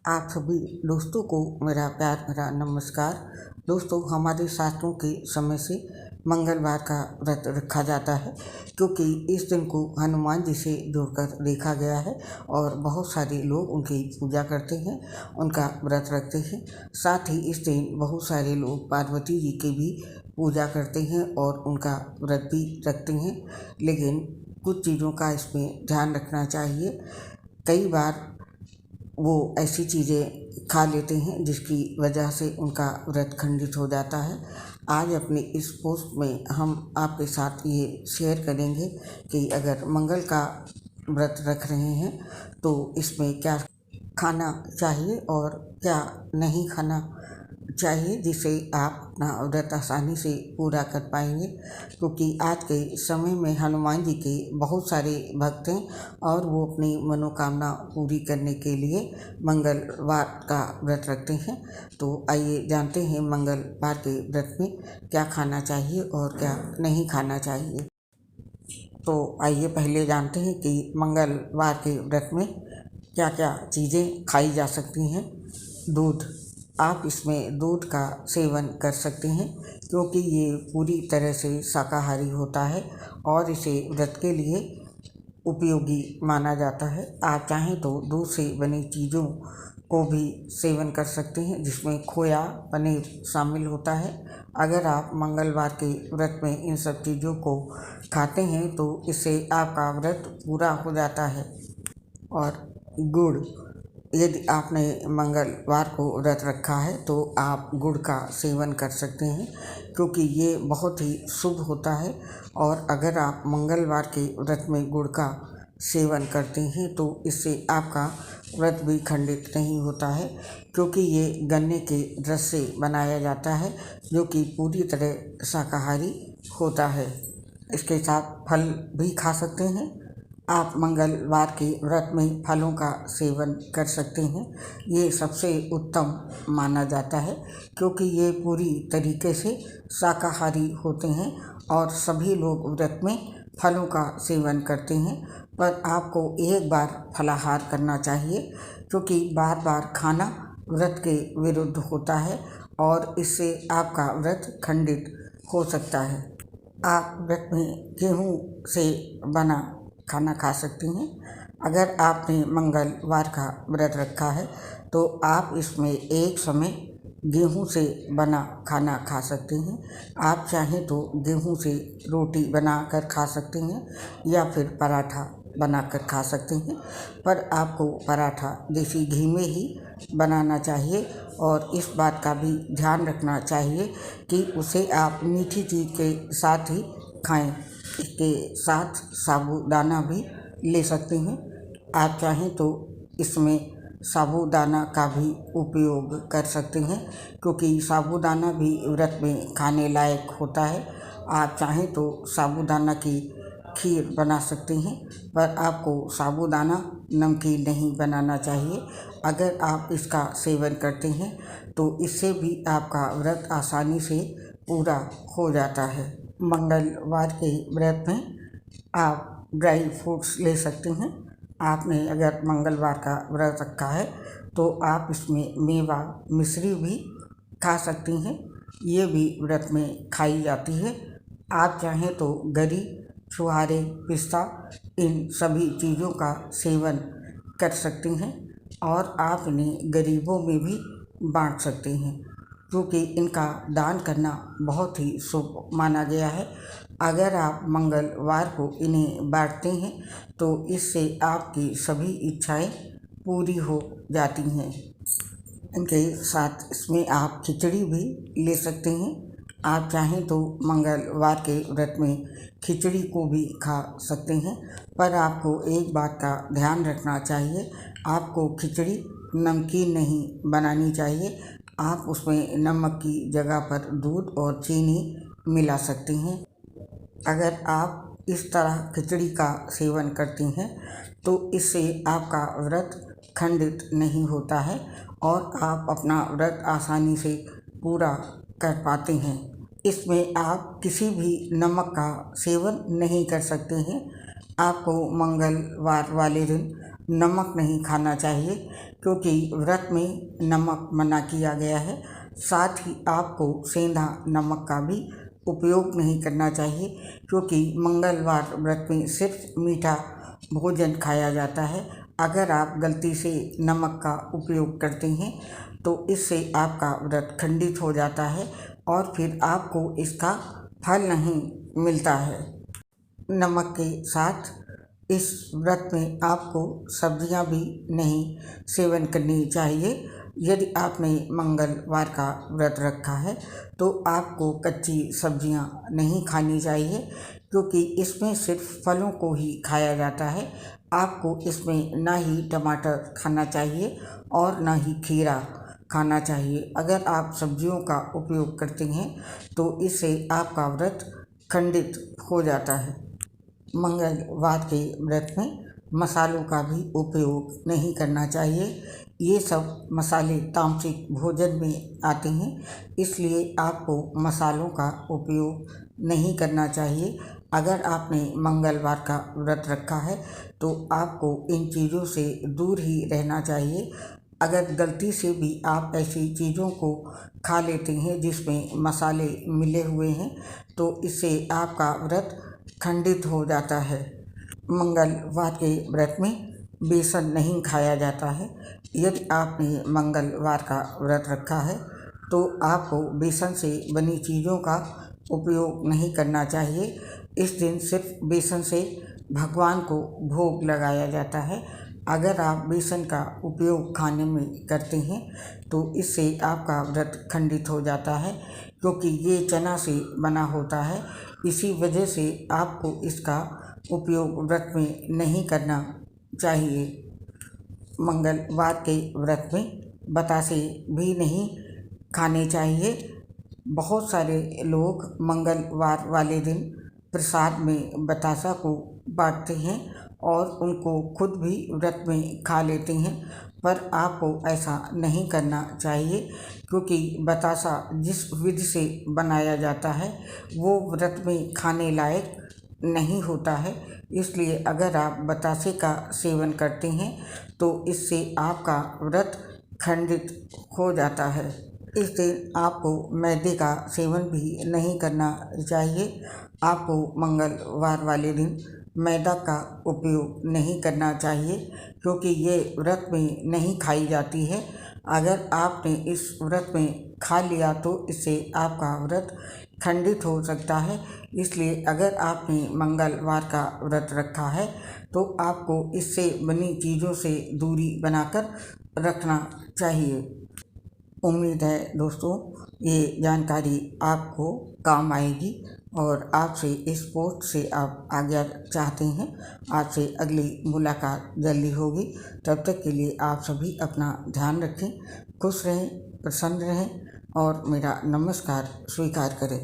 आप सभी दोस्तों को मेरा प्यार भरा नमस्कार। दोस्तों, हमारे शास्त्रों के समय से मंगलवार का व्रत रखा जाता है, क्योंकि इस दिन को हनुमान जी से जोड़कर देखा गया है और बहुत सारे लोग उनकी पूजा करते हैं, उनका व्रत रखते हैं। साथ ही इस दिन बहुत सारे लोग पार्वती जी की भी पूजा करते हैं और उनका व्रत भी रखते हैं। लेकिन कुछ चीज़ों का इसमें ध्यान रखना चाहिए। कई बार वो ऐसी चीज़ें खा लेते हैं जिसकी वजह से उनका व्रत खंडित हो जाता है। आज अपनी इस पोस्ट में हम आपके साथ ये शेयर करेंगे कि अगर मंगल का व्रत रख रहे हैं तो इसमें क्या खाना चाहिए और क्या नहीं खाना चाहिए, जिससे आप अपना व्रत आसानी से पूरा कर पाएंगे। क्योंकि आज के समय में हनुमान जी के बहुत सारे भक्त हैं और वो अपनी मनोकामना पूरी करने के लिए मंगलवार का व्रत रखते हैं। तो आइए जानते हैं मंगलवार के व्रत में क्या खाना चाहिए और क्या नहीं खाना चाहिए। तो आइए पहले जानते हैं कि मंगलवार के व्रत में क्या क्या चीज़ें खाई जा सकती हैं। दूध, आप इसमें दूध का सेवन कर सकते हैं, क्योंकि ये पूरी तरह से शाकाहारी होता है और इसे व्रत के लिए उपयोगी माना जाता है। आप चाहें तो दूध से बनी चीज़ों को भी सेवन कर सकते हैं, जिसमें खोया, पनीर शामिल होता है। अगर आप मंगलवार के व्रत में इन सब चीज़ों को खाते हैं तो इससे आपका व्रत पूरा हो जाता है। और गुड़, यदि आपने मंगलवार को व्रत रखा है तो आप गुड़ का सेवन कर सकते हैं, क्योंकि ये बहुत ही शुभ होता है। और अगर आप मंगलवार के व्रत में गुड़ का सेवन करते हैं तो इससे आपका व्रत भी खंडित नहीं होता है, क्योंकि ये गन्ने के रस से बनाया जाता है, जो कि पूरी तरह शाकाहारी होता है। इसके साथ फल भी खा सकते हैं। आप मंगलवार के व्रत में फलों का सेवन कर सकते हैं। ये सबसे उत्तम माना जाता है, क्योंकि ये पूरी तरीके से शाकाहारी होते हैं और सभी लोग व्रत में फलों का सेवन करते हैं। पर आपको एक बार फलाहार करना चाहिए, क्योंकि बार बार खाना व्रत के विरुद्ध होता है और इससे आपका व्रत खंडित हो सकता है। आप व्रत में गेहूँ से बना खाना खा सकती हैं। अगर आपने मंगलवार का व्रत रखा है तो आप इसमें एक समय गेहूं से बना खाना खा सकते हैं। आप चाहें तो गेहूं से रोटी बनाकर खा सकते हैं या फिर पराठा बनाकर खा सकते हैं, पर आपको पराठा देसी घी में ही बनाना चाहिए। और इस बात का भी ध्यान रखना चाहिए कि उसे आप मीठी चीज़ के साथ ही खाएं। इसके साथ साबूदाना भी ले सकते हैं। आप चाहें तो इसमें साबूदाना का भी उपयोग कर सकते हैं, क्योंकि साबूदाना भी व्रत में खाने लायक होता है। आप चाहें तो साबूदाना की खीर बना सकते हैं, पर आपको साबूदाना नमकीन नहीं बनाना चाहिए। अगर आप इसका सेवन करते हैं तो इससे भी आपका व्रत आसानी से पूरा हो जाता है। मंगलवार के व्रत में आप ड्राई फ्रूट्स ले सकते हैं। आपने अगर मंगलवार का व्रत रखा है तो आप इसमें मेवा, मिश्री भी खा सकती हैं। ये भी व्रत में खाई जाती है। आप चाहें तो गरी, छुहारे, पिस्ता, इन सभी चीज़ों का सेवन कर सकती हैं और आप इन्हें गरीबों में भी बांट सकते हैं, क्योंकि इनका दान करना बहुत ही शुभ माना गया है। अगर आप मंगलवार को इन्हें बांटते हैं तो इससे आपकी सभी इच्छाएं पूरी हो जाती हैं। इनके साथ इसमें आप खिचड़ी भी ले सकते हैं। आप चाहें तो मंगलवार के व्रत में खिचड़ी को भी खा सकते हैं, पर आपको एक बात का ध्यान रखना चाहिए। आपको खिचड़ी नमकीन नहीं बनानी चाहिए। आप उसमें नमक की जगह पर दूध और चीनी मिला सकते हैं। अगर आप इस तरह खिचड़ी का सेवन करती हैं तो इससे आपका व्रत खंडित नहीं होता है और आप अपना व्रत आसानी से पूरा कर पाते हैं। इसमें आप किसी भी नमक का सेवन नहीं कर सकते हैं। आपको मंगलवार वाले दिन नमक नहीं खाना चाहिए, क्योंकि व्रत में नमक मना किया गया है। साथ ही आपको सेंधा नमक का भी उपयोग नहीं करना चाहिए, क्योंकि मंगलवार व्रत में सिर्फ मीठा भोजन खाया जाता है। अगर आप गलती से नमक का उपयोग करते हैं तो इससे आपका व्रत खंडित हो जाता है और फिर आपको इसका फल नहीं मिलता है। नमक के साथ इस व्रत में आपको सब्जियां भी नहीं सेवन करनी चाहिए। यदि आपने मंगलवार का व्रत रखा है तो आपको कच्ची सब्जियां नहीं खानी चाहिए, क्योंकि इसमें सिर्फ फलों को ही खाया जाता है। आपको इसमें ना ही टमाटर खाना चाहिए और ना ही खीरा खाना चाहिए। अगर आप सब्जियों का उपयोग करते हैं तो इससे आपका व्रत खंडित हो जाता है। मंगलवार के व्रत में मसालों का भी उपयोग नहीं करना चाहिए। ये सब मसाले तामसिक भोजन में आते हैं, इसलिए आपको मसालों का उपयोग नहीं करना चाहिए। अगर आपने मंगलवार का व्रत रखा है तो आपको इन चीज़ों से दूर ही रहना चाहिए। अगर गलती से भी आप ऐसी चीज़ों को खा लेते हैं जिसमें मसाले मिले हुए हैं तो इससे आपका व्रत खंडित हो जाता है। मंगलवार के व्रत में बेसन नहीं खाया जाता है। यदि आपने मंगलवार का व्रत रखा है तो आपको बेसन से बनी चीज़ों का उपयोग नहीं करना चाहिए। इस दिन सिर्फ बेसन से भगवान को भोग लगाया जाता है। अगर आप बेसन का उपयोग खाने में करते हैं तो इससे आपका व्रत खंडित हो जाता है, क्योंकि ये चना से बना होता है। इसी वजह से आपको इसका उपयोग व्रत में नहीं करना चाहिए। मंगलवार के व्रत में बतासे भी नहीं खाने चाहिए। बहुत सारे लोग मंगलवार वाले दिन प्रसाद में बतासा को बांटते हैं और उनको खुद भी व्रत में खा लेते हैं, पर आपको ऐसा नहीं करना चाहिए, क्योंकि बतासा जिस विधि से बनाया जाता है वो व्रत में खाने लायक नहीं होता है। इसलिए अगर आप बतासे का सेवन करते हैं तो इससे आपका व्रत खंडित हो जाता है। इस दिन आपको मैदे का सेवन भी नहीं करना चाहिए। आपको मंगलवार वाले दिन मैदा का उपयोग नहीं करना चाहिए, क्योंकि ये व्रत में नहीं खाई जाती है। अगर आपने इस व्रत में खा लिया तो इससे आपका व्रत खंडित हो सकता है। इसलिए अगर आपने मंगलवार का व्रत रखा है तो आपको इससे बनी चीज़ों से दूरी बनाकर रखना चाहिए। उम्मीद है दोस्तों ये जानकारी आपको काम आएगी और आपसे इस पोस्ट से आप आज्ञा चाहते हैं। आपसे अगली मुलाकात जल्दी होगी। तब तक के लिए आप सभी अपना ध्यान रखें, खुश रहें, प्रसन्न रहें और मेरा नमस्कार स्वीकार करें।